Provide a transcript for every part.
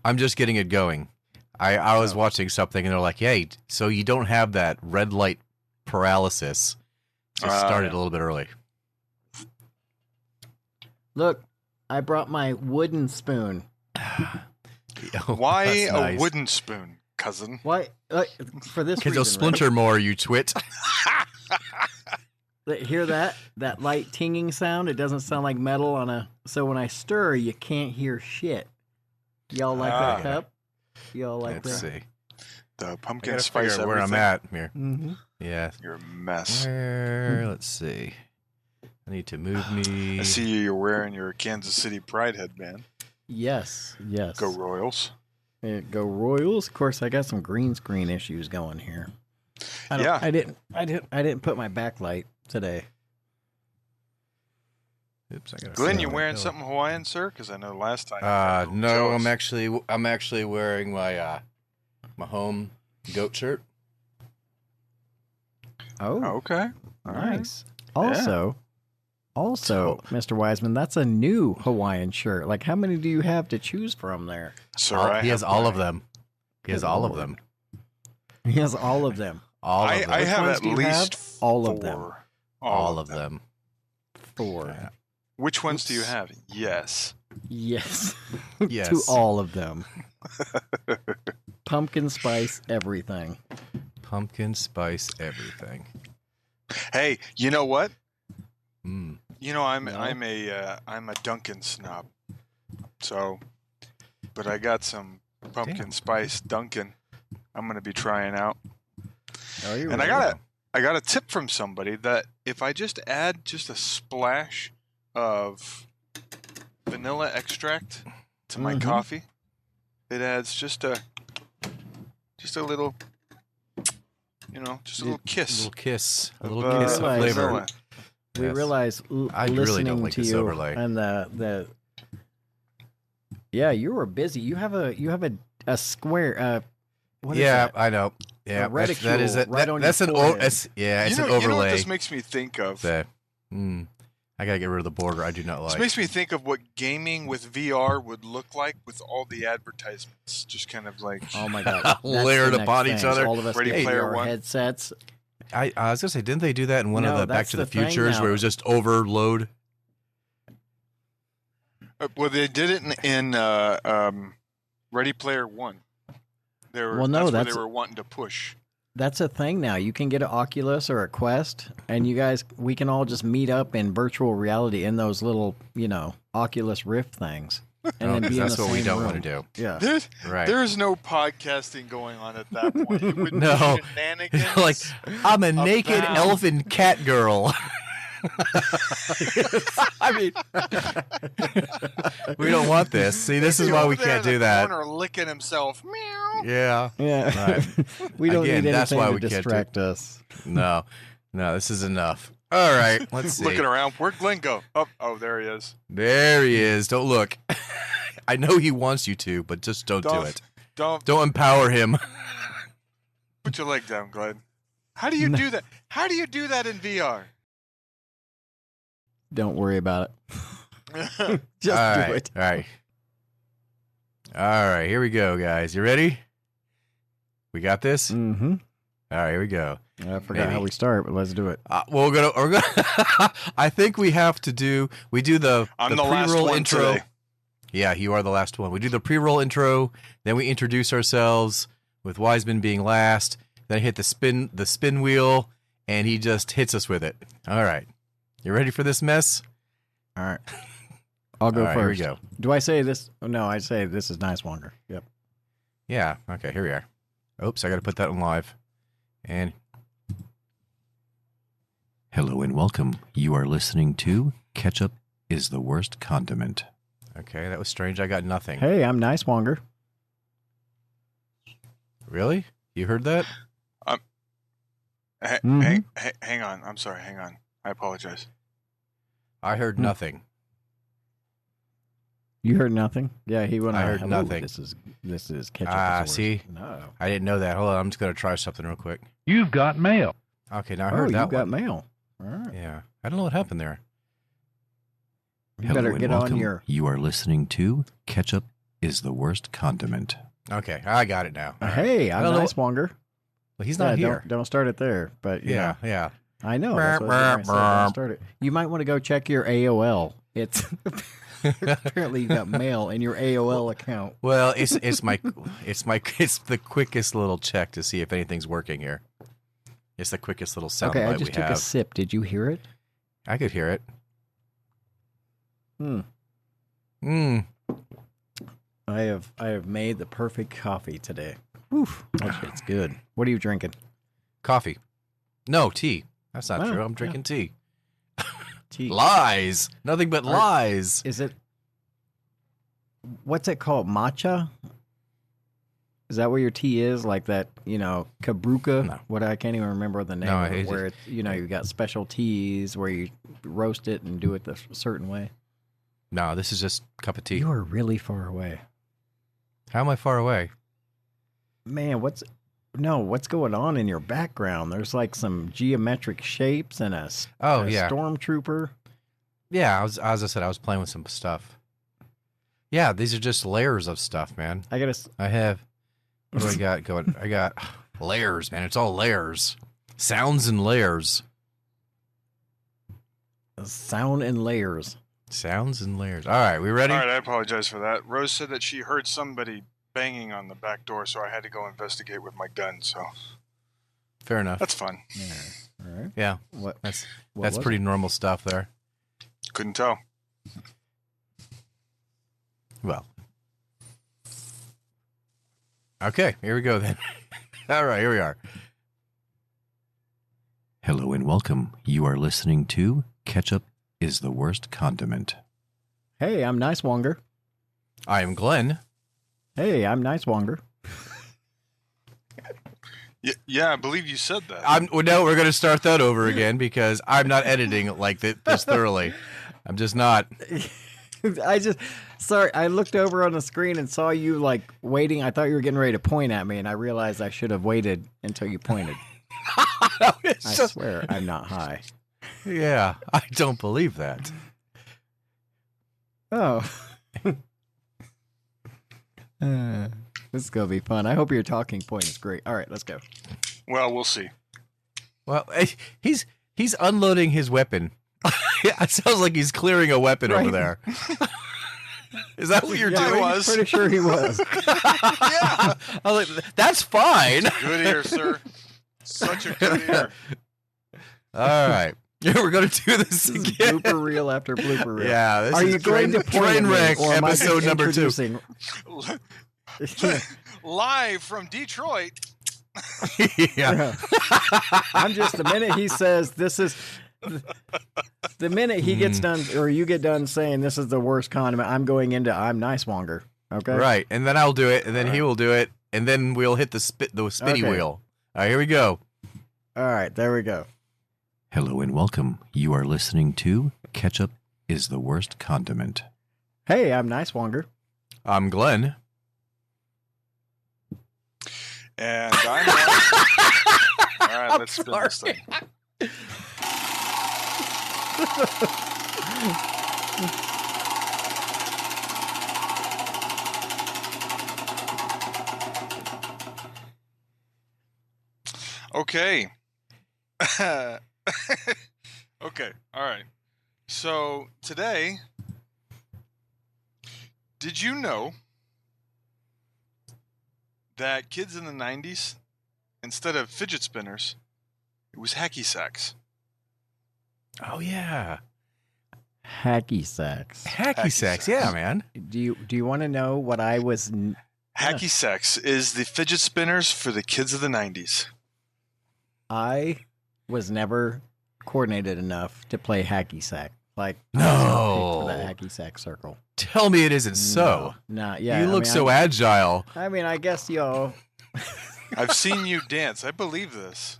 I'm just getting it going. I was watching something and they're like, hey, so you don't have that red light paralysis. Just started a little bit early. Look, I brought my wooden spoon. Why a nice. wooden spoon, cousin? Why? For this reason. Because you'll splinter more, you twit. Hear that? That light tinging sound? It doesn't sound like metal on a... So when I stir, you can't hear shit. Y'all like that cup? Y'all like Let's that? see. The pumpkin I gotta spice figure out where I'm everything. at here. Mm-hmm. Yeah. You're a mess. Let's see. I need to move me. I see you're wearing your Kansas City Pride headband. Yes, yes. Go Royals. Go Royals. Of course, I got some green screen issues going here. I didn't put my backlight today. Oops, I got. Glenn, you wearing something Hawaiian, sir? Because I know last time. No, I'm actually wearing my my home goat shirt. Oh, okay. All nice. Right. Also, Mr. Wiseman, that's a new Hawaiian shirt. Like, how many do you have to choose from there? Sir, he has all of them. He has all of them. He has all of them. All of them. I have at least all four. of them. All of them. 4. Yeah. Which ones do you have? Yes. Yes. Yes. To all of them. Pumpkin spice everything. Pumpkin spice everything. Hey, you know what? Mm. You know, I'm a Dunkin' snob. So, but I got some pumpkin spice Dunkin' I'm gonna be trying out. Oh, you and I got a tip from somebody that if I just add just a splash of vanilla extract to my coffee, it adds just a little, just a little kiss. A little kiss of flavor. vanilla. We realize I really don't like this overlay. And the you were busy. You have a square. What is that? I know. Yeah, a reticule that is right on that's your an forehead. it's an overlay. You know what this makes me think of? I gotta get rid of the border. I do not like. This makes me think of what gaming with VR would look like with all the advertisements, just kind of like oh my god, layered upon each other. All of us Ready get Player VR One headsets. I was gonna say, didn't they do that in one of the Back that's to the the thing Futures now. where it was just overload? well, they did it in Ready Player One. That's where they were wanting to push. That's a thing now. You can get an Oculus or a Quest, and we can all just meet up in virtual reality in those little, Oculus Rift things. And then be in that's the what we same don't room. want to do. Yeah. There's no podcasting going on at that point. It would No. be shenanigans. Like, I'm a naked Abound. elf and cat girl. I mean, we don't want this. See, this is why we can't do that. Corner licking himself. Meow. Yeah. Yeah. Right. We don't Again, need that's anything why to we can't do- distract us. No, this is enough. All right, let's see. Looking around. Where'd Glenn go? Oh, there he is. There he is. Don't look. I know he wants you to, but just don't do it. Don't empower him. put your leg down, Glenn. How do you do that? How do you do that in VR? Don't worry about it. Just All do right, it. All right, here we go, guys. You ready? We got this? Mm-hmm. All right, here we go. I forgot how we start, but let's do it. We're gonna I think we have to do the I'm the last pre-roll one intro. today. Yeah, you are the last one. We do the pre-roll intro, then we introduce ourselves with Wiseman being last. Then I hit the spin wheel, and he just hits us with it. All right, you ready for this mess? All right. I'll go All right, first. here we go. Do I say this? Oh, no, I say this is nice longer. Yep. Yeah. Okay. Here we are. Oops, I got to put that on live. And hello and welcome. You are listening to Ketchup is the Worst Condiment. Okay, that was strange. I got nothing. Hey, I'm nice Wonger. Really? You heard that? Hang on. I'm sorry. Hang on. I apologize. I heard nothing. You heard nothing? Yeah, he went. I heard nothing. This is ketchup. See? No. I didn't know that. Hold on, I'm just gonna try something real quick. You've got mail. Okay, now I heard you that got one. mail. All right. Yeah, I don't know what happened there. You better get on your. You are listening to Ketchup is the worst condiment. Okay, I got it now. All right. Hey, I I'm don't know- Nice Wonger. Well, he's not here. Don't start it there. But Yeah, know, yeah. I know. That's what I was gonna say. Don't start it. You might want to go check your AOL. It's apparently you got mail in your AOL account. Well, it's the quickest little check to see if anything's working here. It's the quickest little sound Okay, I bite just we took have. a sip. Did you hear it? I could hear it. I have made the perfect coffee today. Oof, that shit's good. What are you drinking? Coffee. No, tea. That's not Oh, true. I'm drinking tea. Tea. Lies. Nothing but lies. Is it? What's it called? Matcha? Is that what your tea is? Like that, Kabruka? No. What I can't even remember the name No, of it. it's- Where it's, you got special teas where you roast it and do it the certain way. No, this is just a cup of tea. You are really far away, How am I far away? man. What's going on in your background? There's like some geometric shapes and a stormtrooper. Yeah, as I said, I was playing with some stuff. Yeah, these are just layers of stuff, man. I gotta. I have. What do I got going? I got layers, man. It's all layers. Sounds and layers. Sound and layers. Sounds and layers. All right, we ready? All right, I apologize for that. Rose said that she heard somebody banging on the back door, so I had to go investigate with my gun. So Fair enough. that's fun. Yeah. All right. Yeah, What? that's was pretty normal stuff there. Couldn't tell. Well. Okay, here we go then. All right, here we are. Hello and welcome. You are listening to Ketchup is the Worst Condiment. Hey, I'm Nice Wonger. I am Glenn. Hey, I'm Nice Wonger. Yeah, I believe you said that. No, we're going to start that over again because I'm not editing like this thoroughly. I'm just not. Sorry, I looked over on the screen and saw you like waiting. I thought you were getting ready to point at me, and I realized I should have waited until you pointed. I swear, I'm not high. Yeah, I don't believe that. Oh. This is going to be fun. I hope your talking point is great. All right, let's go. Well, we'll see. Well, he's unloading his weapon. It sounds like he's clearing a weapon over there. Is that what you're Yeah, doing? was. Pretty sure he was. Yeah. I was like, that's fine. Good ear, sir. Such a good ear. All right. We're going to do this This is again. blooper reel after blooper reel. Yeah, this Are is you going to point at train me, wreck or am I just episode number 2. introducing- Live from Detroit. Yeah. I'm just, the minute he says this is, the minute he gets done, or you get done saying this is the worst condiment, I'm going into I'm Nice Wonger. Okay. Right. And then I'll do it, and then he will do it, and then we'll hit the spinny Okay. wheel. All right, here we go. All right. There we go. Hello and welcome. You are listening to Ketchup is the Worst Condiment. Hey, I'm Nice Wonger. I'm Glenn. And I'm All right, let's spin this thing. Okay. Okay. All right. So today, did you know that kids in the 90s, instead of fidget spinners, it was hacky sacks? Oh, yeah. Hacky sacks. Hacky Hacky sacks. sacks. Yeah, man. Do you want to know what I was? Hacky sacks is the fidget spinners for the kids of the 90s. I was never coordinated enough to play hacky sack. Like No. for that hacky sack circle. Tell me it isn't so. No, yeah. You look so agile. I mean, I guess y'all. I've seen you dance. I believe this.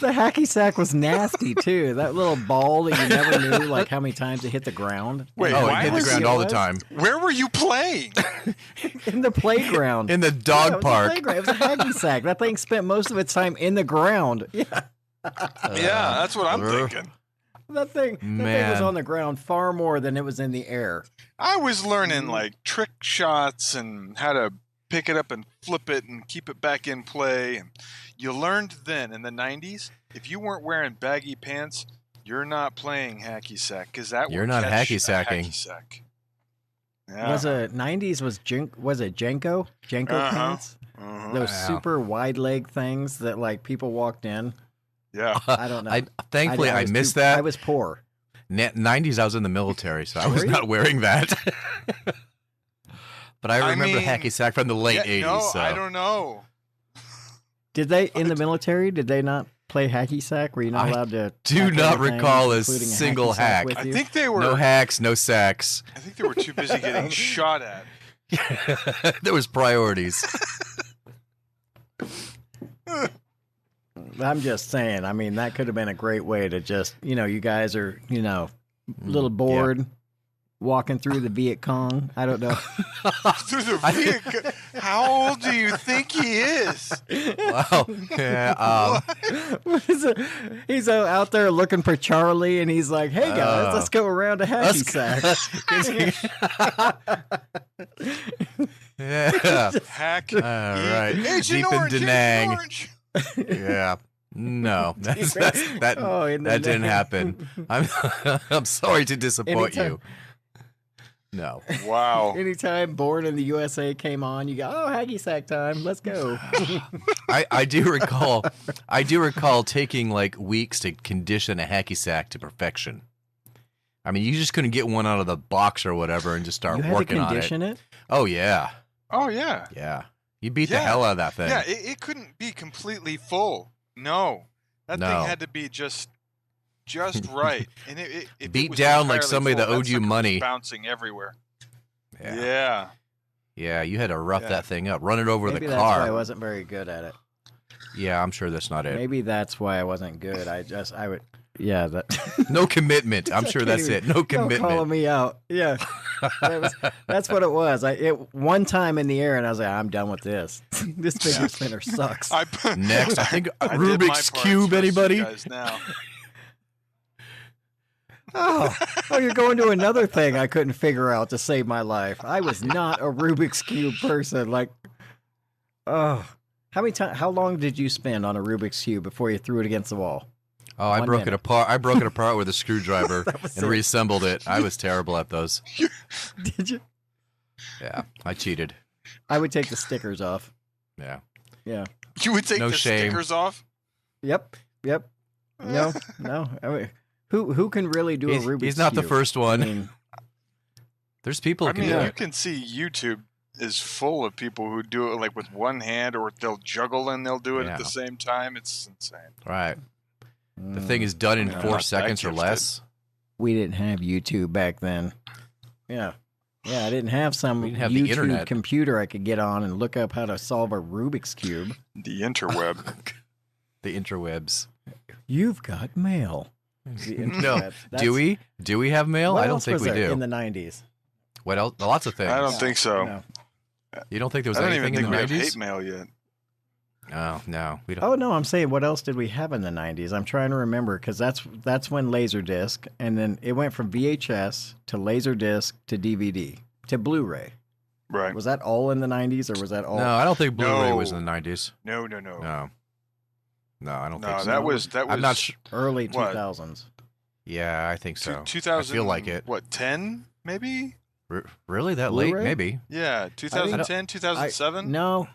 The hacky sack was nasty too. That little ball that you never knew, like how many times it hit the ground. Wait, Oh, why it hit the was ground it- all the time. Where were you playing? In the playground. In the Yeah, it dog was a park. playground. It was a hacky sack. That thing spent most of its time in the ground. Yeah. Yeah, that's what I'm thinking. That thing was on the ground far more than it was in the air. I was learning like trick shots and how to pick it up and flip it and keep it back in play. And you learned then in the 90s, if you weren't wearing baggy pants, you're not playing hacky sack because You're not hacky sacking. Yeah. Was it 90s? Was it Jenko pants? Those super wide leg things that like people walked in. Yeah. I don't know. Thankfully, I missed that. I was poor. 90s, I was in the military, so I was not wearing that. But I remember hacky sack from the late 80s. No, so. I don't know. Did they in the military? Did they not play hacky sack? Were you not allowed to? Do not recall a including single hacky sack hack. with I you? think they were No hacks, no sacks. I think they were too busy getting shot at. There was priorities. I'm just saying. I mean, that could have been a great way to just, you guys are, a little bored, walking through the Viet Cong. I don't know. Through the Viet. How old do you think he is? Wow. Yeah, He's out there looking for Charlie, and he's like, "Hey guys, let's go around to hacky sack." yeah. Hack. All right. Agent Deep Orange, in Agent Danang. Orange. Yeah. No, that Oh, didn't happen. I'm sorry to disappoint you. No. Wow. Anytime Born in the USA came on, you go, "Oh, hacky sack time, let's go." I do recall taking like weeks to condition a hacky sack to perfection. I mean, you just couldn't get one out of the box or whatever and just start working on it. You had to condition it? Oh yeah. Oh yeah. Yeah. You beat the hell out of that thing. Yeah, it couldn't be completely full. No. That thing had to be just right. And it beat was down like entirely somebody full, that owed that you sucker was money. bouncing everywhere. Yeah. Yeah, you had to rough Yeah. that thing up, run it over Maybe the that's car. why I wasn't very good at it. Yeah, I'm sure that's not it. Maybe that's why I wasn't good. That. No commitment. I'm sure that's it. No commitment. Don't calling me out. Yeah, that's what it was. One time in the air, and I was like, "I'm done with this. This fidget spinner sucks." Next, I think I did my Rubik's parts Cube. versus Anybody? you guys now. Oh, you're going to another thing I couldn't figure out to save my life. I was not a Rubik's Cube person. Like, how long did you spend on a Rubik's Cube before you threw it against the wall? Oh, I broke it apart. I broke it apart with a screwdriver and reassembled it. I was terrible at those. Did you? Yeah, I cheated. I would take the stickers off. Yeah. Yeah. You would take No the shame. stickers off? Yep. No. I mean, who can really do a Rubik's Cube? He's not the first one. I mean, there's people who I can mean, do you it. can see YouTube is full of people who do it like with one hand, or they'll juggle and they'll do it at the same time. It's insane. Right. The thing is done in 4 seconds or less. We didn't have YouTube back then. Yeah. Yeah, I didn't have some We didn't have the YouTube internet. computer I could get on and look up how to solve a Rubik's Cube. The interweb. The interwebs. You've got mail. The No. internet. Do we have mail? What I don't else think was we there do. in the 90s? What else? Lots of things. I don't think so. No. You don't think there was I don't anything even in think the we have 90s? hate mail yet. Oh, no. We don't. Oh no, I'm saying what else did we have in the 90s? I'm trying to remember because that's when Laserdisc, and then it went from VHS to Laserdisc to DVD to Blu-ray. Right. Was that all in the 90s, or was that all? No, I don't think Blu-ray No. was in the 90s. No. No. No, I don't No, think so. that was I'm not sure. Early What? 2000s. Yeah, I think so. 2000. I feel like it. What, 10 maybe? Really? That late? Blu-ray? Maybe. Yeah, 2010, 2007. No,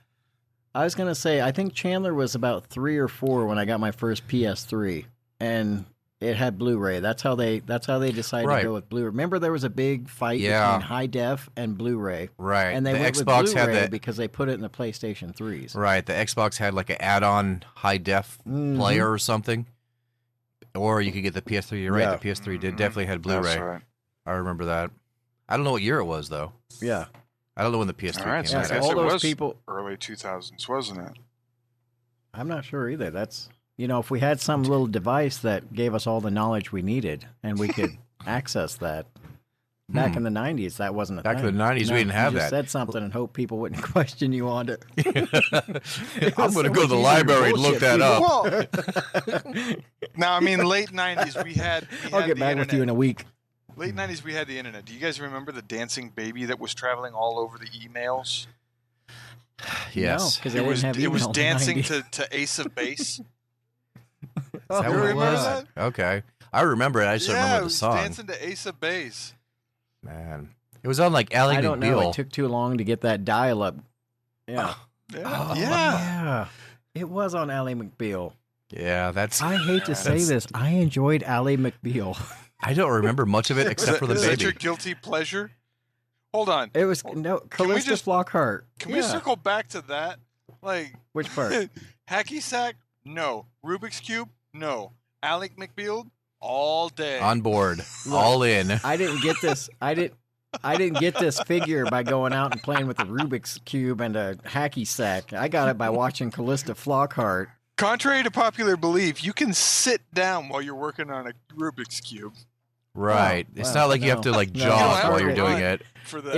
I was gonna say I think Chandler was about 3 or 4 when I got my first PS3, and it had Blu-ray. That's how they decided Right. to go with Blu-ray. Remember, there was a big fight Yeah. between high def and Blu-ray, Right. and they the went Xbox with had Blu-ray that. because they put it in the PlayStation 3s. Right. The Xbox had like an add-on high def Mhm. player or something. Or you could get the PS3. You're right. Yeah. The PS3 definitely had Blu-ray. That's right. I remember that. I don't know what year it was though. Yeah, I don't know when the PS3 All right, came so I out. so guess all it those was people. early 2000s, wasn't it? I'm not sure either. That's if we had some little device that gave us all the knowledge we needed and we could access that. Back in the 90s, that wasn't a Back thing. in the 90s, we didn't have you just that. said something and hope people wouldn't question you on it. I'm going to go to the library and look that up. Well, now, I mean, late 90s, we had I'll get back with you in a week. Late 90s, we had the internet. Do you guys remember the dancing baby that was traveling all over the emails? Yes. because It was dancing to Ace of Base. Is that You what it remember was? that? Okay. I remember it. I just don't Yeah, remember it the was song. dancing to Ace of Base. Man. It was on like Ally I don't know. McBeal. It took too long to get that dial-up. Yeah. Yeah. Oh, yeah. Yeah. It was on Ally McBeal. Yeah, that's. I hate to say this. I enjoyed Ally McBeal. I don't remember much of it except for the Is that baby. your guilty pleasure? Hold on. It was Can no we Callista just- Flockhart. Can we circle back to that? Like, Which part? hacky sack? No. Rubik's Cube? No. Alec McBeal? All day. On board. All in. I didn't get this. I didn't get this figure by going out and playing with the Rubik's Cube and a hacky sack. I got it by watching Callista Flockhart. Contrary to popular belief, you can sit down while you're working on a Rubik's Cube. Right. Oh, it's well, not like you have to no. like No, jog no, while you're no. doing it. For that.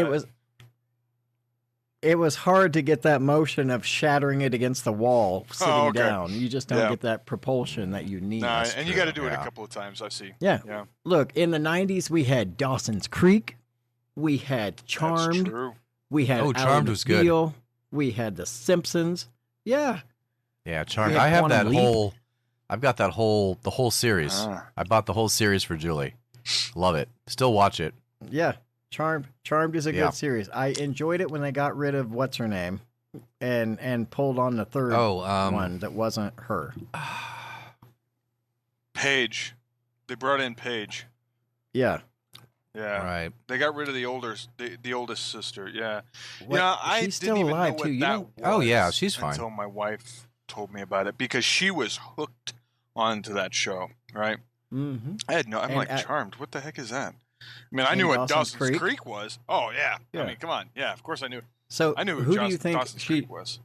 It was hard to get that motion of shattering it against the wall sitting okay. down. You just don't Yeah. get that propulsion that you need. Nah, That's and you true, got to do it a yeah. couple of times, I see. Yeah. Yeah. Look, in the 90s, we had Dawson's Creek. We had That's Charmed. true. We had Oh, Ally Charmed was good. McBeal. We had The Simpsons. Yeah. Yeah, Charmed. We had I have that Quantum Leap. whole. I've got the whole series. Ah. I bought the whole series for Julie. Love it. Still watch it. Yeah. Charmed is a Yeah. good series. I enjoyed it when they got rid of what's her name and pulled on the third one that wasn't her. Paige. They brought in Paige. Yeah. Yeah. Right. They got rid of the oldest sister. Yeah. What- Yeah, I she's didn't still even alive know what too. You that don't- was Oh, yeah, she's fine. until my wife told me about it because she was hooked onto that show, right? Mm-hmm. I had no. I'm And like, at- Charmed. What the heck is that? I mean, I And knew what Dawson's Dawson's Creek? Creek was. Oh yeah. Yeah. I mean, come on. Yeah, of course I knew. So I knew who what do you think Dawson's Creek was.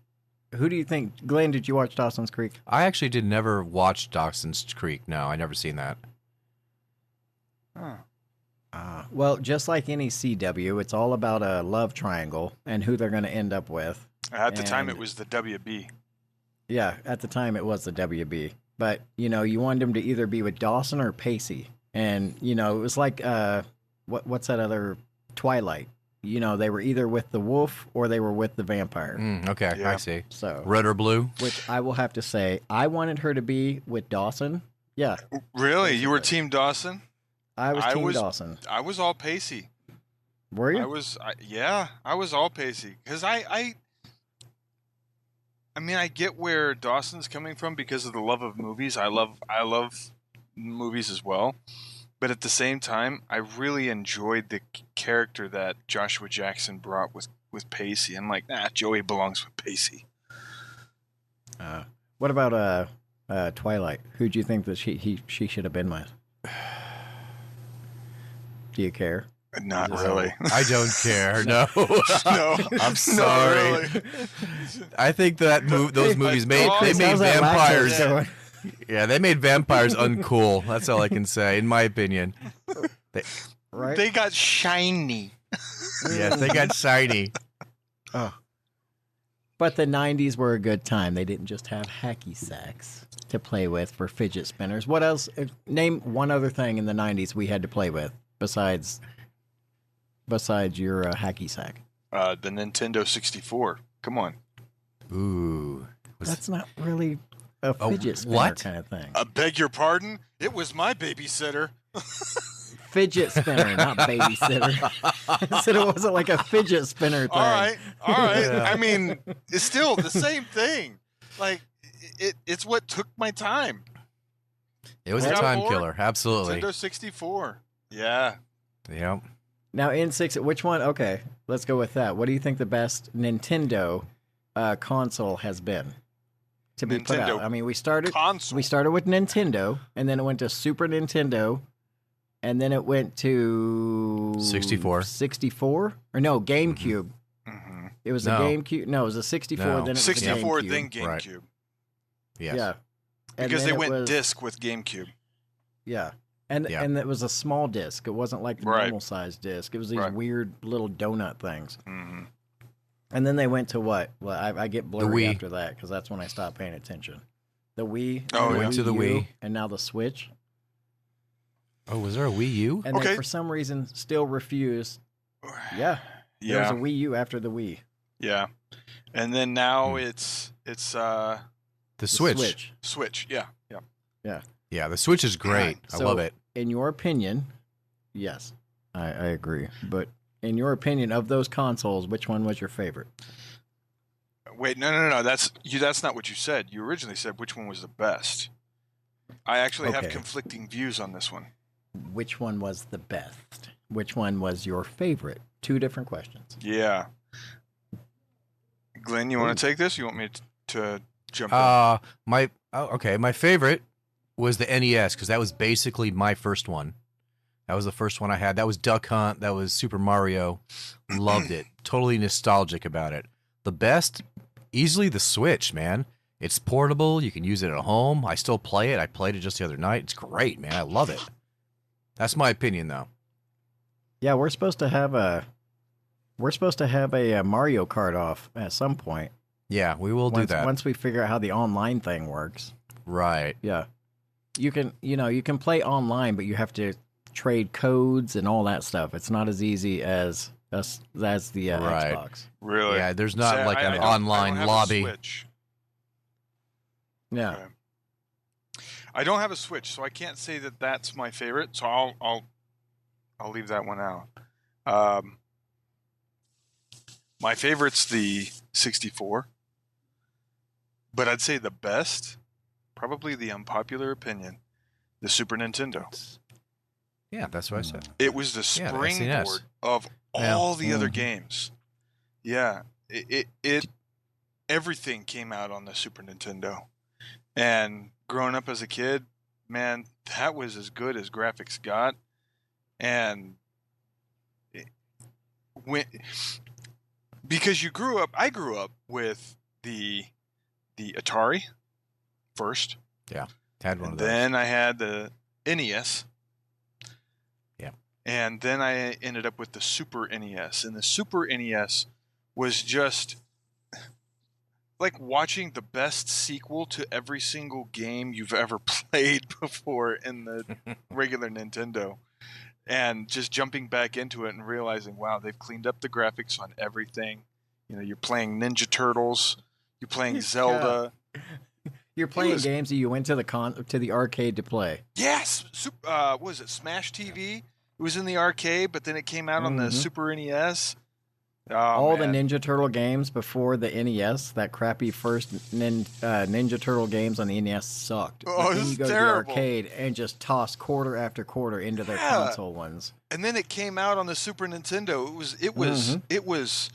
Who do you think, Glenn? Did you watch Dawson's Creek? I actually did never watch Dawson's Creek. No, I never seen that. Huh. Well, just like any CW, it's all about a love triangle and who they're going to end up with. At the time, it And- was the WB. Yeah, at the time it was the WB. But, you wanted them to either be with Dawson or Pacey. And, it was like, what's that other Twilight? They were either with the wolf or they were with the vampire. Okay, Yeah. I see. So, Red or blue? which I will have to say, I wanted her to be with Dawson. Yeah, Really? You were Basically. Team Dawson? I was I Team was- Dawson. I was all Pacey. Were you? I was all Pacey because I mean, I get where Dawson's coming from because of the love of movies. I love movies as well, but at the same time, I really enjoyed the character that Joshua Jackson brought with Pacey. I'm like, Joey belongs with Pacey. What about Twilight? Who do you think that she should have been with? Do you care? Not No. really. I don't care. No. No, I'm not sorry. really. I think that those movies made dog- they Chris, made how's that vampires. lactose going? Yeah, they made vampires uncool. That's all I can say, in my opinion. Right? They got shiny. Yes, they got shiny. Oh. But the 90s were a good time. They didn't just have hacky sacks to play with for fidget spinners. What else? Name one other thing in the 90s we had to play with besides your hacky sack. The Nintendo 64. Come on. Ooh. That's not really a Oh, fidget spinner what? kind of thing. I beg your pardon? It was my babysitter. Fidget spinner, not babysitter. I said it wasn't like a fidget spinner thing. All right. Yeah. I mean, it's still the same thing. Like, it's what took my time. It was a Yeah. time Or- killer. Absolutely. Nintendo 64. Yeah. Yep. Now, N6, which one? Okay, let's go with that. What do you think the best Nintendo console has been to be put Nintendo out? I mean, we started Console. with Nintendo, and then it went to Super Nintendo, and then it went to 64. 64? Or no, GameCube. hmm It was No. a GameCube. No, it was a 64. No. Then it was a 64, GameCube. then GameCube. Right. Yes. Yeah. And Because then they it went was- disc with GameCube. Yeah. And Yeah. and it was a small disc. It wasn't like the Right. normal size disc. It was these Right. weird little donut things. Hmm. And then they went to what? Well, I get blurry Wii. after that because that's when I stopped paying attention. The Wii. Oh, and yeah. Went to the U, Wii. and now the Switch. Oh, was there a Wii U? And Okay. they, for some reason, still refuse. Yeah, there was Yeah. a Wii U after the Wii. Yeah. And then now Hmm. it's The The Switch. Switch. Yeah. Yeah. Yeah, the Switch is great. I So- love it. In your opinion, yes, I agree. But in your opinion, of those consoles, which one was your favorite? Wait, no. That's not what you said. You originally said which one was the best. I actually have Okay. conflicting views on this one. Which one was the best? Which one was your favorite? Two different questions. Yeah. Glenn, you want to take this? You want me to jump in? My favorite was the NES because that was basically my first one. That was the first one I had. That was Duck Hunt. That was Super Mario. Loved it. Totally nostalgic about it. The best, easily the Switch, man. It's portable. You can use it at home. I still play it. I played it just the other night. It's great, man. I love it. That's my opinion, though. Yeah, we're supposed to have a Mario Kart off at some point. Yeah, we will do that. Once we figure out how the online thing works. Right. Yeah. You can play online, but you have to trade codes and all that stuff. It's not as easy as the Right. Xbox. Really? Yeah, there's not See, like I an don't- I don't online have a lobby. Switch. Yeah. Okay. I don't have a Switch, so I can't say that that's my favorite. So I'll leave that one out. My favorite's the 64, but I'd say the best, probably the unpopular opinion, the Super Nintendo. Yeah, that's what I said. It was the Yeah, the springboard SNES. of Yeah. all the other Mhm. games. Yeah, it everything came out on the Super Nintendo, and growing up as a kid, man, that was as good as graphics got. And when because I grew up with the Atari first, Had one and of those. then I had the NES. Yeah. And then I ended up with the Super NES. And the Super NES was just like watching the best sequel to every single game you've ever played before in the regular Nintendo. And just jumping back into it and realizing, wow, they've cleaned up the graphics on everything. You know, you're playing Ninja Turtles, you're playing Zelda. You're playing was- games that you went to the arcade to play. Yes, what was it Smash TV? It was in the arcade, but then it came out on the Mhm. Super NES. Oh, All man. the Ninja Turtle games before the NES, that crappy first Ninja Turtle games on the NES sucked. Oh, But it then was you go to terrible. the arcade and just toss quarter after quarter into their Yeah. console ones. And then it came out on the Super Nintendo. Mhm. It was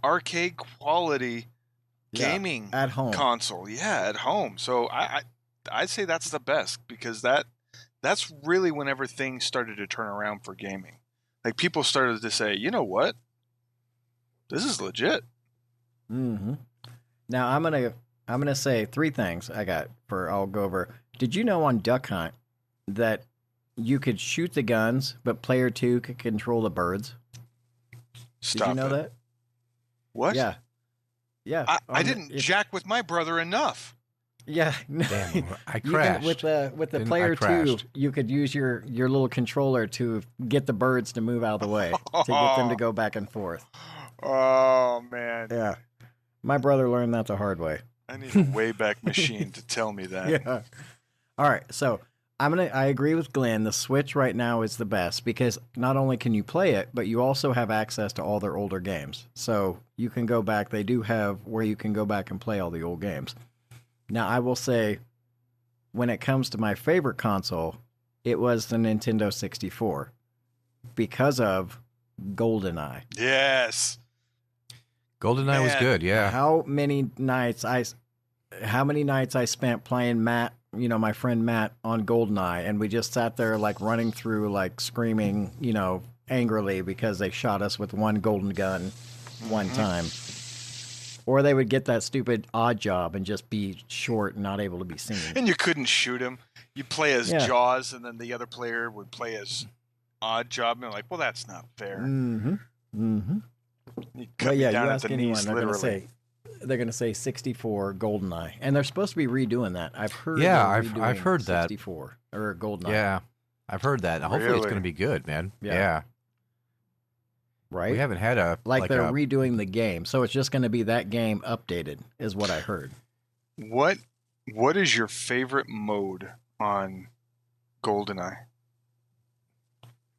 arcade quality Yeah, gaming at home. console. Yeah, at home. So I'd say that's the best because that's really whenever things started to turn around for gaming. Like people started to say, you know what, this is legit. Mm-hmm. Now I'm gonna say three things I'll go over. Did you know on Duck Hunt that you could shoot the guns, but player 2 could control the birds? Stop Did you know it. that? What? Yeah. Yeah. I didn't jack with my brother enough. Yeah. Damn, I You can, crashed. with the Didn't- I player 2, crashed. you could use your little controller to get the birds to move out of the way, to get them to go back and forth. Oh man, Yeah. My brother learned that the hard way. I need a Wayback Machine to tell me that. Yeah. All right. So I agree with Glenn. The Switch right now is the best because not only can you play it, but you also have access to all their older games. So you can go back. They do have where you can go back and play all the old games. Now, I will say, when it comes to my favorite console, it was the Nintendo 64 because of GoldenEye. Yes. GoldenEye was Man. good, yeah. How many nights I spent playing Matt, my friend Matt, on GoldenEye, and we just sat there like running through, like screaming, angrily because they shot us with one golden gun one time. Or they would get that stupid odd job and just be short and not able to be seen. And you couldn't shoot him. You play as Yeah. Jaws, and then the other player would play as Odd Job, and they're like, well, that's not fair. Mm-hmm. Mm-hmm. You cut Well, me yeah, down you at ask the anyone, knees, they're gonna say 64 GoldenEye, and they're supposed to be redoing that. I've heard. Yeah, they're I've redoing heard that. 64 or GoldenEye. Yeah, I've heard that. Hopefully, it's Really? going to be good, man. Yeah. Yeah. Right. We haven't had a like they're a, redoing the game, so it's just going to be that game updated, is what I heard. What is your favorite mode on GoldenEye?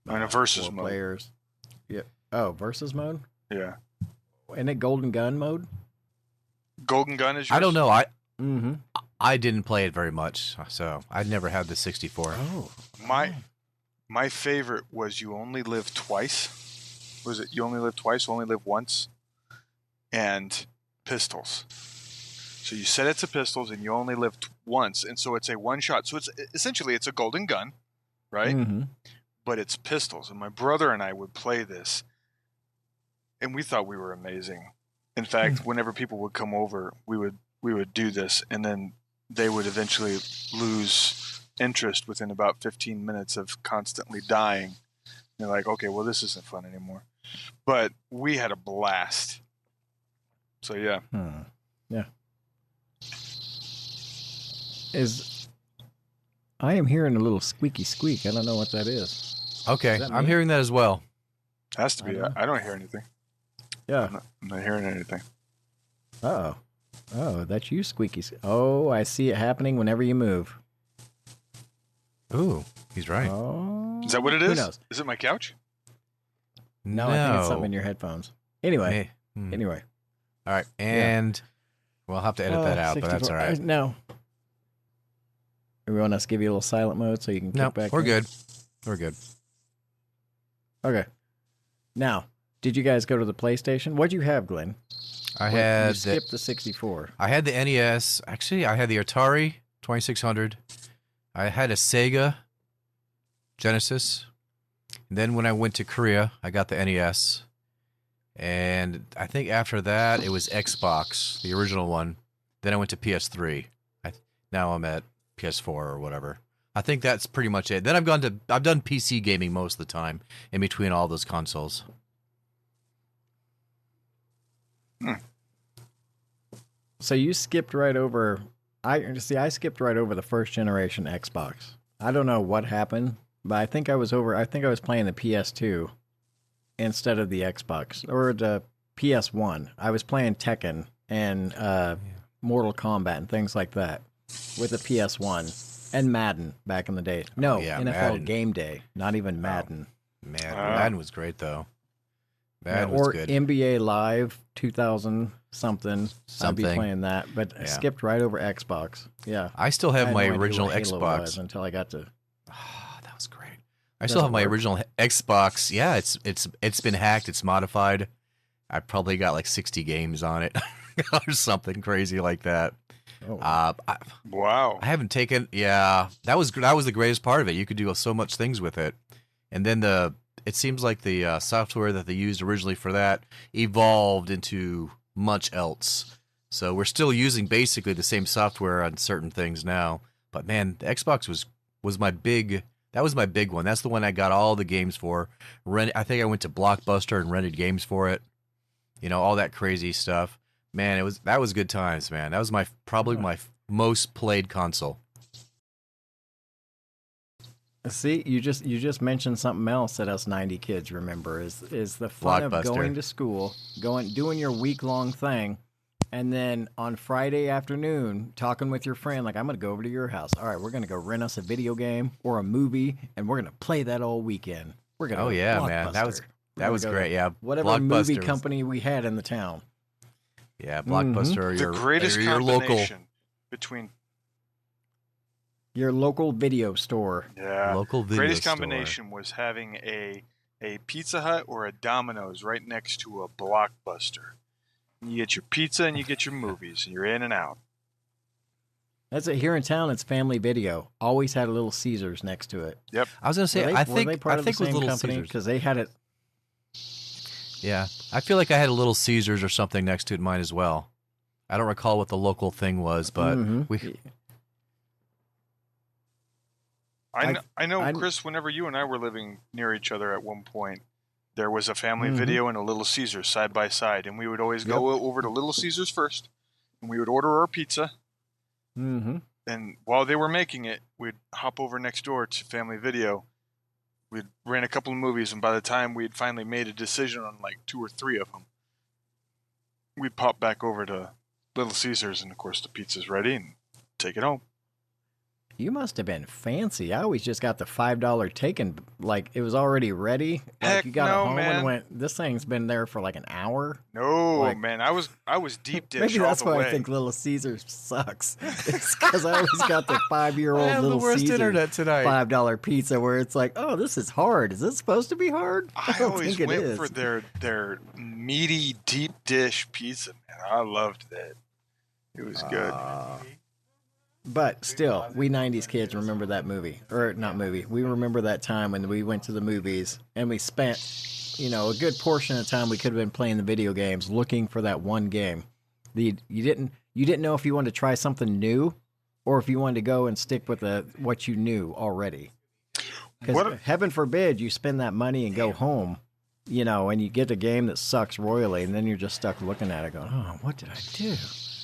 On a versus 4 mode. players. Yeah. Oh, versus mode. Yeah. Isn't it Golden Gun mode? Golden Gun is yours? I don't know. Mm-hmm. I didn't play it very much, so I never had the 64. Oh. My favorite was You Only Live Twice. Was it You Only Live Twice, Only Live Once? And Pistols. So you set it to pistols and you only live once, and so it's a one shot. So it's essentially it's a golden gun, right? Mm-hmm. But it's pistols. And my brother and I would play this, and we thought we were amazing. In fact, whenever people would come over, we would do this, and then they would eventually lose interest within about 15 minutes of constantly dying. They're like, okay, well, this isn't fun anymore. But we had a blast. So yeah. Yeah. I am hearing a little squeaky squeak. I don't know what that is. Okay, Is that I'm me? hearing that as well. Has to be. I don't know. I don't hear anything. Yeah. I'm not hearing anything. Oh. Oh, that's you, squeaky. Oh, I see it happening whenever you move. Ooh, he's right. Oh. Is that what it Who is? knows? Is it my couch? No, I think it's something in your headphones. Anyway. Hmm. Anyway. All right, and we'll have to edit that out, but that's all right. No. We want us to give you a little silent mode so you can kick No, back we're in? good. We're good. Okay. Now, did you guys go to the PlayStation? What'd you have, Glenn? I You had skipped the 64. I had the NES. Actually, I had the Atari 2600. I had a Sega Genesis. And then when I went to Korea, I got the NES. And I think after that, it was Xbox, the original one. Then I went to PS3. Now I'm at PS4 or whatever. I think that's pretty much it. Then I've done PC gaming most of the time in between all those consoles. So you skipped right over. I skipped right over the first generation Xbox. I don't know what happened, but I think I was playing the PS2 instead of the Xbox or the PS1. I was playing Tekken and Mortal Kombat and things like that with the PS1 and Madden back in the day. No, yeah, NFL Madden. Game Day, not even Madden. Madden was great though. Madden or was good. NBA Live 2000 something. I'd be Something. playing that, but I Yeah. skipped right over Xbox. Yeah. I still have I had my no idea original what Halo was Xbox. until I got to. Oh, that was great. I still have my work? original Xbox. Yeah, it's been hacked. It's modified. I probably got like 60 games on it or something crazy like that. Oh, Wow. I haven't taken. Yeah, that was the greatest part of it. You could do so much things with it, and then it seems like the software that they used originally for that evolved into much else. So we're still using basically the same software on certain things now. But man, the Xbox was my big. That was my big one. That's the one I got all the games for. I think I went to Blockbuster and rented games for it. You know, all that crazy stuff. Man, that was good times, man. That was probably my most played console. see, you just mentioned something else that us 90 kids remember is the fun of Blockbuster. going to school, doing your week-long thing, and then on Friday afternoon talking with your friend like, I'm going to go over to your house. All right, we're going to go rent us a video game or a movie, and we're going to play that all weekend. We're going to Oh yeah, man. That was great. Yeah, whatever movie Blockbuster was- company we had in the town. Yeah, Blockbuster. Or The your, greatest or your local. combination between Your local video store. Local video greatest store. combination was having a Pizza Hut or a Domino's right next to a Blockbuster. You get your pizza and you get your movies, and you're in and out. That's it. Here in town, it's Family Video. Always had a Little Caesars next to it. Yep. I was gonna say, Were they, I were think they part I of think the it was same Little company Caesars. because they had it. Yeah, I feel like I had a Little Caesars or something next to mine as well. I don't recall what the local thing was, but Mhm. we I know, I- Chris, whenever you and I were living near each other at one point, there was a family Mhm. video and a Little Caesars side by side. And we would always go over to Little Caesars first, and we would order our pizza. Mm-hmm. And while they were making it, we'd hop over next door to Family Video. We'd ran a couple of movies, and by the time we'd finally made a decision on like 2 or 3 of them, we'd pop back over to Little Caesars, and of course the pizza's ready, and take it home. You must have been fancy. I always just got the $5 taken, like it was already ready. Heck Like you got no, it home man. and went. This thing's been there for like an hour. No, Like- man, I was deep dish Maybe all that's the why way. I think Little Caesars sucks. It's because I always got the 5-year-old I have the Little worst Caesars internet tonight. $5 pizza where it's like, oh, this is hard. Is this supposed to be hard? I don't always think it went is. for their meaty deep dish pizza, man. I loved that. It was good. But still, we 90s kids remember that movie. Or not movie. We remember that time when we went to the movies and we spent, a good portion of the time we could have been playing the video games looking for that one game. You didn't know if you wanted to try something new or if you wanted to go and stick with what you knew already. Because heaven forbid you spend that money and go home, and you get a game that sucks royally and then you're just stuck looking at it going, oh, what did I do?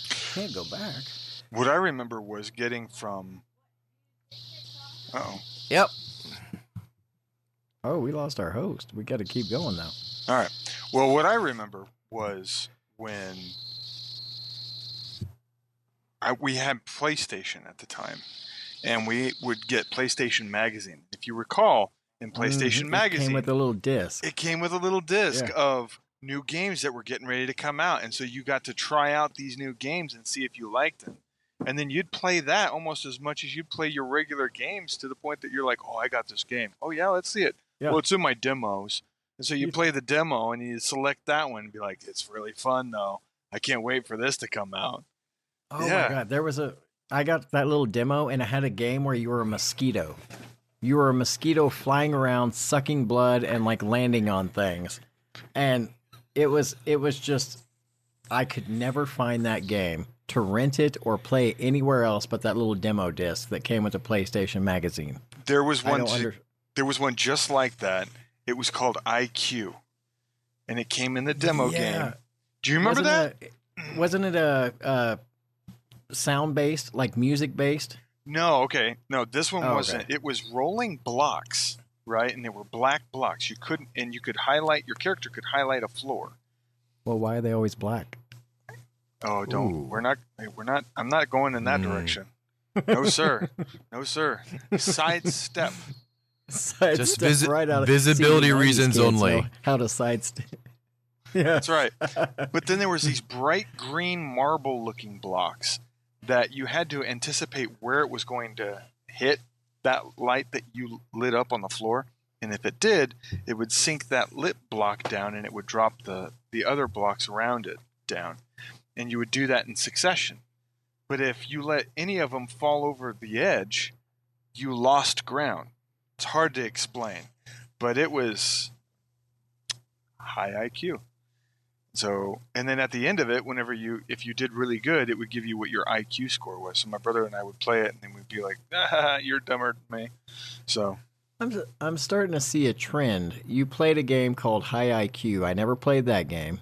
Can't go back. What I remember was getting from. Yep. Oh, we lost our host. We got to keep going now. All right. Well, what I remember was when we had PlayStation at the time, and we would get PlayStation Magazine. If you recall, in PlayStation Magazine, It came with a little disc. it came with a little disc Yeah. of new games that were getting ready to come out, and so you got to try out these new games and see if you liked them. And then you'd play that almost as much as you'd play your regular games, to the point that you're like, oh, I got this game. Oh, yeah, let's see it. Yeah. Well, it's in my demos. And so you play the demo and you select that one and be like, it's really fun, though. I can't wait for this to come out. Oh Yeah. my god, I got that little demo and it had a game where you were a mosquito. You were a mosquito flying around, sucking blood and like landing on things. And it was just, I could never find that game to rent it or play it anywhere else but that little demo disc that came with the PlayStation Magazine. There was I one. don't under- There was one just like that. It was called IQ, and it came in the demo Yeah. game. Do you remember that? Wasn't it a sound based, like music based? No. Okay. No, this one Oh, wasn't. okay. It was rolling blocks, right? And they were black blocks. You could highlight. Your character could highlight a floor. Well, why are they always black? Oh, don't. Ooh. We're not. I'm not going in that direction. No, sir. No, sir. Sidestep. Just right out of visibility reasons only. How to sidestep. Yeah. That's right. But then there was these bright green marble-looking blocks that you had to anticipate where it was going to hit that light that you lit up on the floor. And if it did, it would sink that lit block down and it would drop the other blocks around it down. And you would do that in succession. But if you let any of them fall over the edge, you lost ground. It's hard to explain, but it was high IQ. So, and then at the end of it, if you did really good, it would give you what your IQ score was. So my brother and I would play it, and then we'd be like, "You're dumber than me." So I'm starting to see a trend. You played a game called High IQ. I never played that game.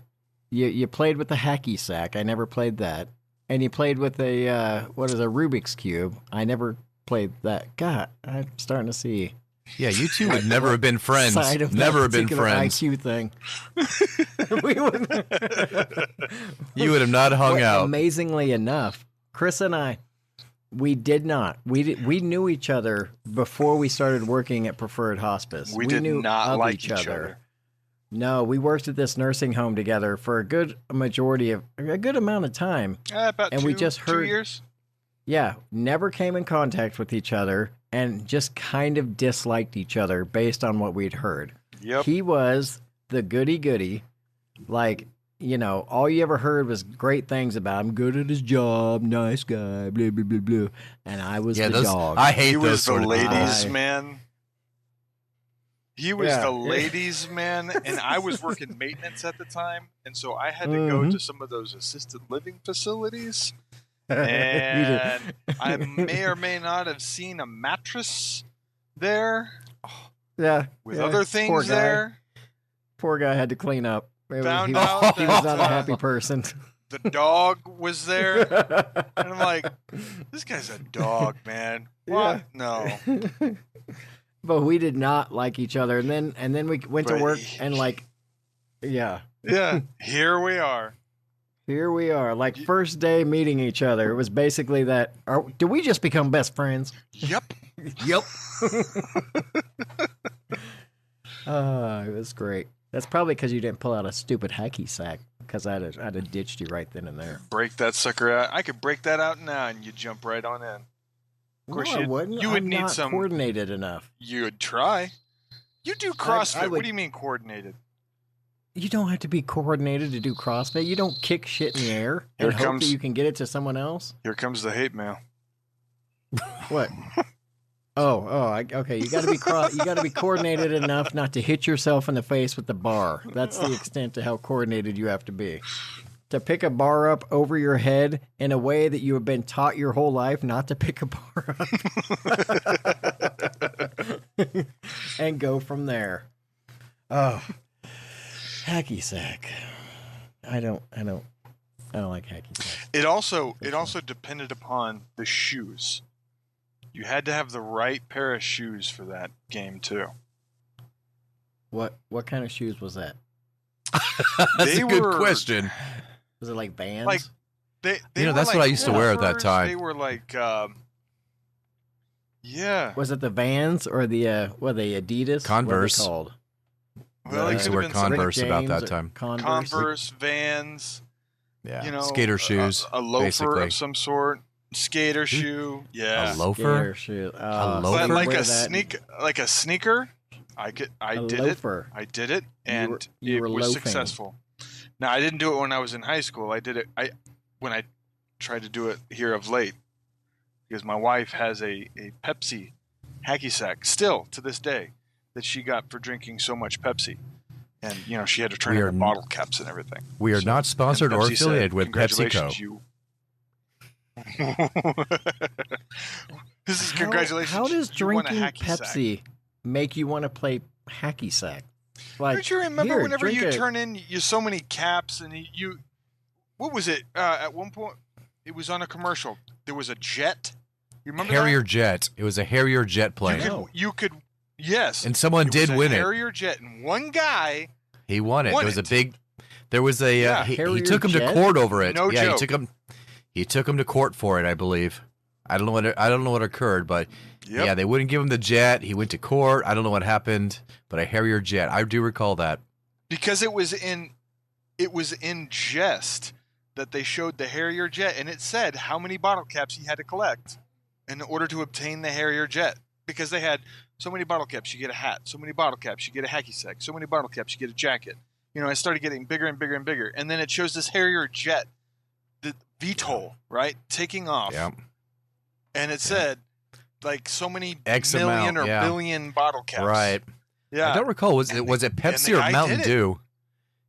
You played with the hacky sack. I never played that. And you played with a Rubik's Cube. I never played that. God, I'm starting to see. Yeah, you two would never have been friends. Side of Never that have been particular friends. IQ thing. We wouldn't. You would have not hung Well, out. Amazingly enough, Chris and I, we did not. We knew each other before we started working at Preferred Hospice. we did knew not of like each other. No, we worked at this nursing home together for a good amount of time. About And we just 2 heard- years. Yeah, never came in contact with each other and just kind of disliked each other based on what we'd heard. Yep. He was the goody-goody. Like, all you ever heard was great things about him. Good at his job, nice guy, blah, blah, blah, blah. And I was the dog. I hate He those was the sort of people. ladies' I- man. He was Yeah. the ladies' man, and I was working maintenance at the time, and so I had to go to some of those assisted living facilities. And I may or may not have seen a mattress there Yeah. with yeah, other Poor things guy. there. Poor guy had to clean up. Found he out he was that, not a happy person. The dog was there. And I'm like, this guy's a dog, man. What? Yeah. No. But we did not like each other, and then we went to But work, and like, yeah, Yeah. Here we are. here we are, like first day meeting each other. It was basically that. Did we just become best friends? Yep. Yep. It was great. That's probably because you didn't pull out a stupid hacky sack, because I'd have ditched you right then and there. Break that sucker out. I could break that out now, and you jump right on in. Of course, No, I wouldn't. you would I'm need not some. coordinated enough. You would try. You do CrossFit. would- What do you mean coordinated? You don't have to be coordinated to do CrossFit. You don't kick shit in the air Here and hope comes- that you can get it to someone else. Here comes the hate mail. What? Okay. You got to be coordinated enough not to hit yourself in the face with the bar. That's the extent to how coordinated you have to be. To pick a bar up over your head in a way that you have been taught your whole life not to pick a bar up, and go from there. Oh, hacky sack. I don't like hacky sack. It also depended upon the shoes. You had to have the right pair of shoes for that game too. What kind of shoes was that? That's They a good were- question. Was it like Vans? Like they You know, were that's like what I used to wear at that loafers. time. They were like, yeah. Was it the Vans or the Adidas? Converse. What are they called? Well, I it used to could wear have been something- Converse about James that or time. Converse, Vans, Yeah, you know, skater shoes, a loafer basically. of some sort, skater shoe. Yeah, A loafer. Gator shoe. A but loafer? like wear a that. sneaker. I A did loafer. it. I did it, and you it were was loafing. successful. Now I didn't do it when I was in high school. I did it when I tried to do it here of late, because my wife has a Pepsi hacky sack still to this day that she got for drinking so much Pepsi, and you know she had to turn We in are the bottle caps and everything. We are So- not sponsored and or Pepsi said, affiliated with PepsiCo. "Congratulations, you." This is congratulations. How does you won a drinking hacky sack. Pepsi make you want to play hacky sack? Like, Don't you remember here, whenever drink you a- turn in you so many caps and you what was it? At one point it was on a commercial. There was a jet. You remember Harrier jet. It was a Harrier jet that? plane, No. You could yes. and someone It was did a win it. Harrier jet, and one guy. He won it. Won There was a it. big. There was a. Yeah, he Harrier took him to jet? court over it. No yeah, joke. He took him to court for it. I believe. I don't know what occurred, but Yep. yeah, they wouldn't give him the jet. He went to court. I don't know what happened, but a Harrier jet. I do recall that. Because it was in jest that they showed the Harrier jet, and it said how many bottle caps he had to collect in order to obtain the Harrier jet. Because they had so many bottle caps, you get a hat. So many bottle caps, you get a hacky sack. So many bottle caps, you get a jacket. You know, it started getting bigger and bigger and bigger, and then it shows this Harrier jet, the VTOL, right, taking off, Yeah. and it said like so many X million amount, or yeah. billion bottle caps. Right. Yeah. I don't recall. Was And it the Pepsi or guy Mountain did it. Dew?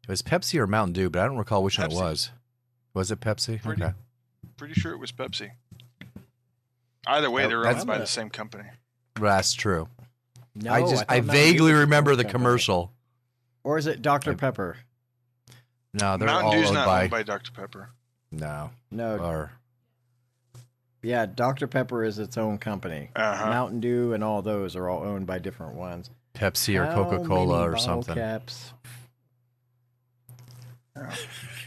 It was Pepsi or Mountain Dew, but I don't recall which one it Pepsi. was. Was it Pepsi? Pretty- Okay. Pretty sure it was Pepsi. Either way, they were That's- owned by the same company. That's true. No, I thought I Mountain Dew vaguely was a remember the company. commercial. Or is it Dr. Pepper? No, they're Mountain all Dew's owned not by, owned by Dr. Pepper. no. No. Or Yeah, Dr. Pepper is its own company. Uh-huh. Mountain Dew and all those are all owned by different ones. Pepsi or How Coca-Cola many or bottle something. Caps?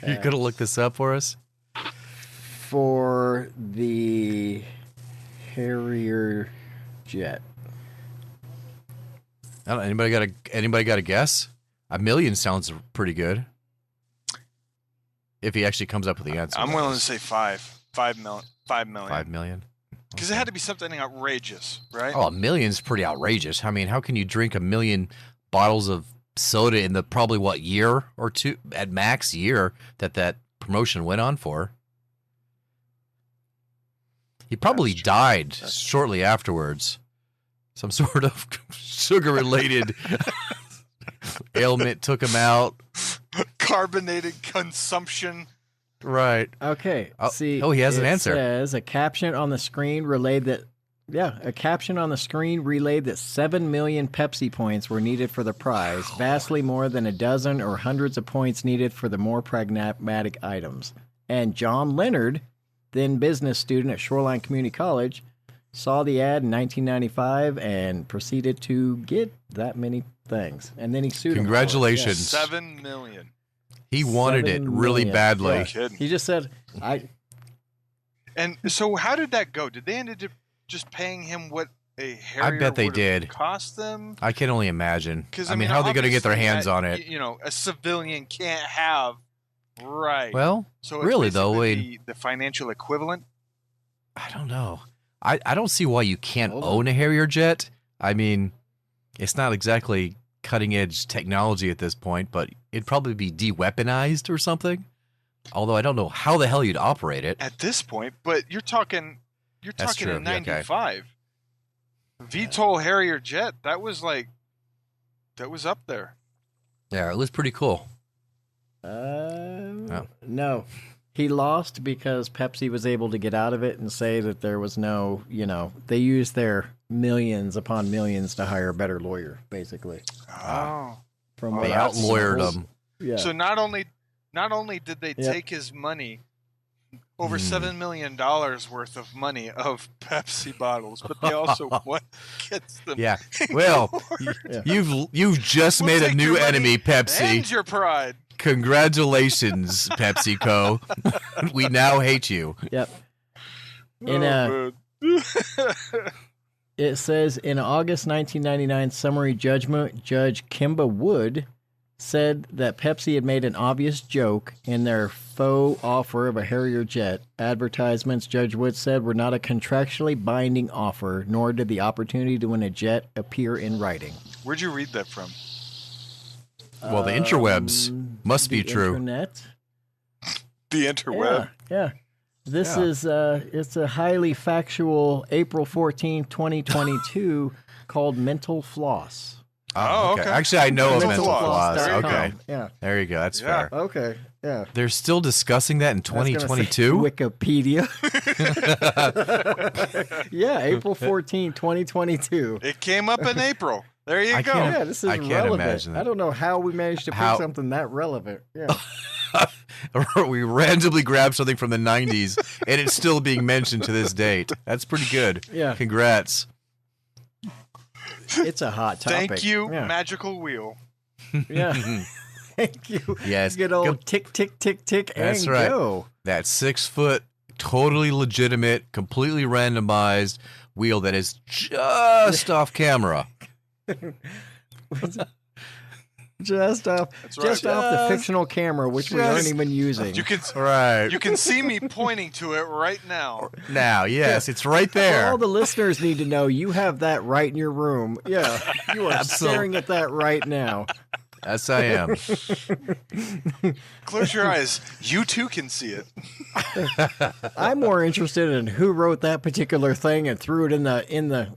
You gonna look this up for us? For the Harrier jet. I don't, anybody got a guess? A million sounds pretty good. If he actually comes up with the answer. I'm willing to say 5 million. 5 million. Because it had to be something outrageous, right? Oh, a million's pretty outrageous. I mean, how can you drink a million bottles of soda in the probably what year or two at max year that promotion went on for? He probably That's true. died That's shortly afterwards. Some sort of sugar-related ailment took him out. Carbonated consumption. Right. Okay. Oh, See, oh, he has an it answer. says a caption on the screen relayed that Yeah, a caption on the screen relayed that 7 million Pepsi points were needed for the prize, vastly more than a dozen or hundreds of points needed for the more pragmatic items. And John Leonard, then business student at Shoreline Community College, saw the ad in 1995 and proceeded to get that many things. And then he sued him for it. Congratulations. 7 million. He wanted it 7 really million. badly. Yeah. No kidding. He just said, And so how did that go? Did they end up just paying him what a Harrier bet they would did. have cost them? I can only imagine. Because I mean, how are they going to get their obviously hands on it? You know, a civilian can't have. Right. Well, so it's really though, basically the financial equivalent. I don't know. I don't see why you can't Hold on. own a Harrier jet. I mean, it's not exactly cutting edge technology at this point, but it'd probably be de-weaponized or something. Although I don't know how the hell you'd operate it. At this point, but you're talking That's in true. Yeah, okay. 95. VTOL Harrier jet, that was up there. Yeah, it was pretty cool. No. He lost because Pepsi was able to get out of it and say that there was no, they used their millions upon millions to hire a better lawyer, basically. Oh. From They what I've seen. outlawyered them. Yeah. So not only did they Yep. take his money, over $7 million worth of money of Pepsi bottles, but they also want gets them. Yeah. Well, Yeah. you've just We'll made a take new your money enemy, Pepsi. And your pride. Congratulations, PepsiCo. We now hate you. Yep. It says in August 1999 summary judgment, Judge Kimba Wood said that Pepsi had made an obvious joke in their faux offer of a Harrier jet. Advertisements, Judge Wood said, were not a contractually binding offer, nor did the opportunity to win a jet appear in writing. Where'd you read that from? Well, the interwebs must be The true. Internet. The interweb. Yeah. This Yeah. is it's a highly factual April 14, 2022 called Mental Floss. Oh, okay. Actually, I know of Mental mental floss. Floss. Okay. Yeah. There you go. That's Yeah. fair. Okay. Yeah. They're still discussing that in I was gonna say 2022? Wikipedia. Yeah, April 14, 2022. It came up in April. There you I go. can't- Yeah, this is I can't relevant. imagine that. I don't know how we managed to pick How- something that relevant. Yeah. We randomly grabbed something from the 90s, and it's still being mentioned to this date. That's pretty good. Yeah. Congrats. It's a hot topic. Thank you, Yeah. magical wheel. Yeah. Thank you. Yes. Good old tick, tick, tick, tick, That's and right. go. That 6 foot, totally legitimate, completely randomized wheel that is just off camera. Just off, That's right. just off the fictional camera, which we aren't just- even using. You can Right. you can see me pointing to it right now. Now, yes, it's right Well, there. all the listeners need to know you have that right in your room. Yeah, you are Absolutely. staring at that right now. Yes, I am. Close your eyes. You too can see it. I'm more interested in who wrote that particular thing and threw it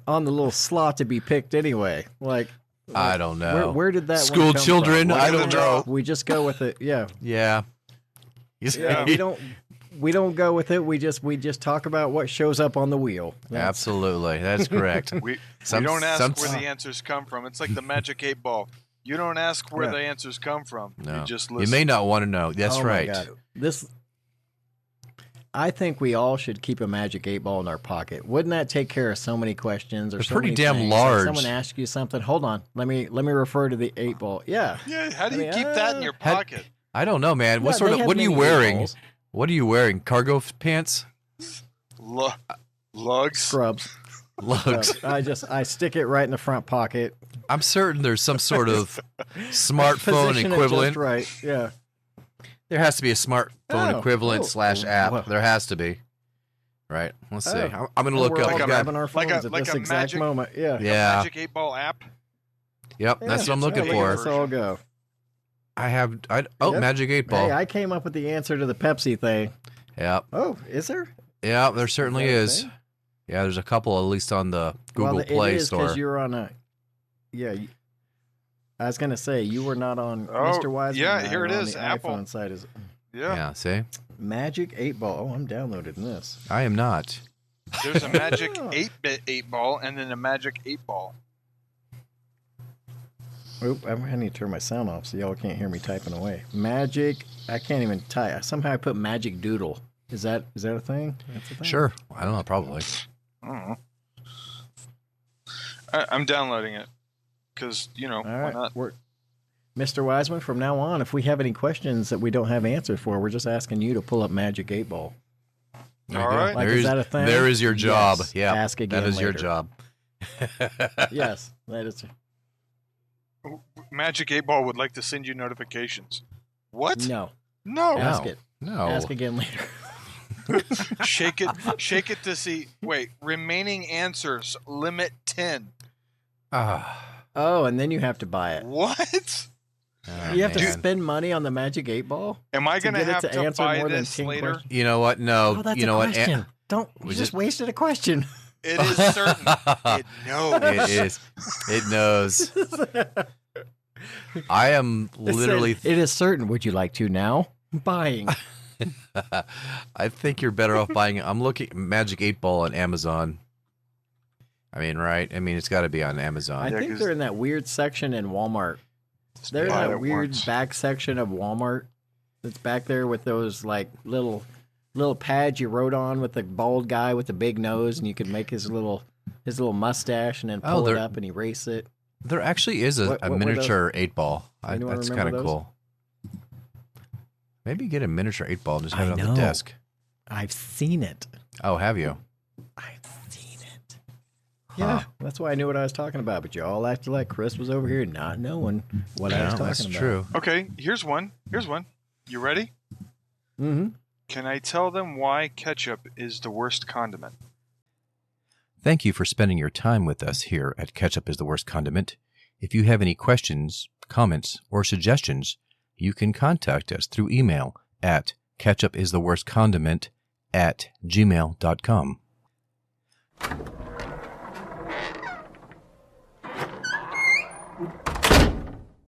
on the little slot to be picked anyway. Like, I don't know. where did that one School come children? from? I Look at don't the know. We just go with it. Yeah, Yeah. You see? Yeah. we don't go with it. We just talk about what shows up on the wheel. Absolutely. That's correct. We Some- don't ask some- where the answers come from. It's like the magic 8 ball. You don't ask where Yeah. the answers come from. No. You just You listen. may not want to know. That's Oh my right. God. I think we all should keep a magic 8 ball in our pocket. Wouldn't that take care of so many questions? Or They're so pretty many damn things? large. Like someone asks you something. Hold on. Let me refer to the 8 ball. Yeah. Yeah, how do I you mean, keep that in your had- pocket? I don't know, man. What Yeah, sort they of? have What are you many wearing? 8 balls. What are you wearing? Cargo pants? Lugs? Scrubs. Lugs? I stick it right in the front pocket. I'm certain there's some sort of smartphone Position it equivalent. just right. Yeah. There has to be a smartphone Oh, equivalent oh, /app. well. There has to be. Right. Let's see. Oh. I'm going to look We're up. all I've got- grabbing our phones like a- at like this a exact magic- moment. Yeah. yeah. Magic 8 ball app? Yep. That's what I'm Yeah, looking look at for. this. Let's all go. Yep. Yep. Magic 8 Ball. Hey, I came up with the answer to the Pepsi thing. Yep. Oh, is there? Yeah, there certainly that a is. thing? Yeah, there's a couple at least on the Google well, Play it is Store. because you're on a. Yeah. I was gonna say you were not on Oh, Mr. Wiseman. yeah, and I here it were on is, The Apple. iPhone side is Yeah. Yeah, see? Magic 8 Ball. Oh, I'm downloading this. I am not. There's a magic 8-bit 8-ball and then a magic 8-ball. Oop, I need to turn my sound off so y'all can't hear me typing away. Magic, I can't even type. Somehow I put magic doodle. Is that a thing? That's a thing? Sure. I don't know. Probably. I don't know. I'm downloading it because, All why right. not? Mr. Wiseman, from now on, if we have any questions that we don't have answers for, we're just asking you to pull up Magic 8 Ball. There you All go. right. Like, There is that a thing? There is your job. Yes. Yeah. Ask again That is your later. job. Yes, that is. Magic 8-ball would like to send you notifications. What? No. No. Ask No. it. No. Ask again later. Shake it to see. Wait, remaining answers, limit 10. Ah. Oh, and then you have to buy it. What? Oh, You have to man. spend money on the Magic 8 Ball Am I to going to get it have to to answer buy more than this 10 later? questions. You know what? No. Oh, that's you know a what? question. Don't. We You just- just wasted a question. It is certain. It knows. It is. It knows. I am literally. It is certain. Would you like to now? Buying. I think you're better off buying. I'm looking Magic 8 Ball on Amazon. I mean, right? I mean, it's got to be on Amazon. I Yeah, think 'cause- they're in that weird section in Walmart. They're in Buy that it weird once. back section of Walmart that's back there with those like little pads you wrote on with the bald guy with the big nose, and you could make his little mustache and then Oh, pull it they're- up and erase it. There actually is What a were miniature 8 Ball. Anyone That's remember kind of those? cool. Maybe get a miniature 8 Ball and just have I it on know. the desk. I've seen it. Oh, have you? I've seen it. Yeah, that's why I knew what I was talking about. But you all acted like Chris was over here not knowing what I was No, talking that's about. true. Okay, here's one. You ready? Mm-hmm. Can I tell them why ketchup is the worst condiment? Thank you for spending your time with us here at Ketchup is the Worst Condiment. If you have any questions, comments, or suggestions, you can contact us through email at ketchupistheworstcondiment@gmail.com.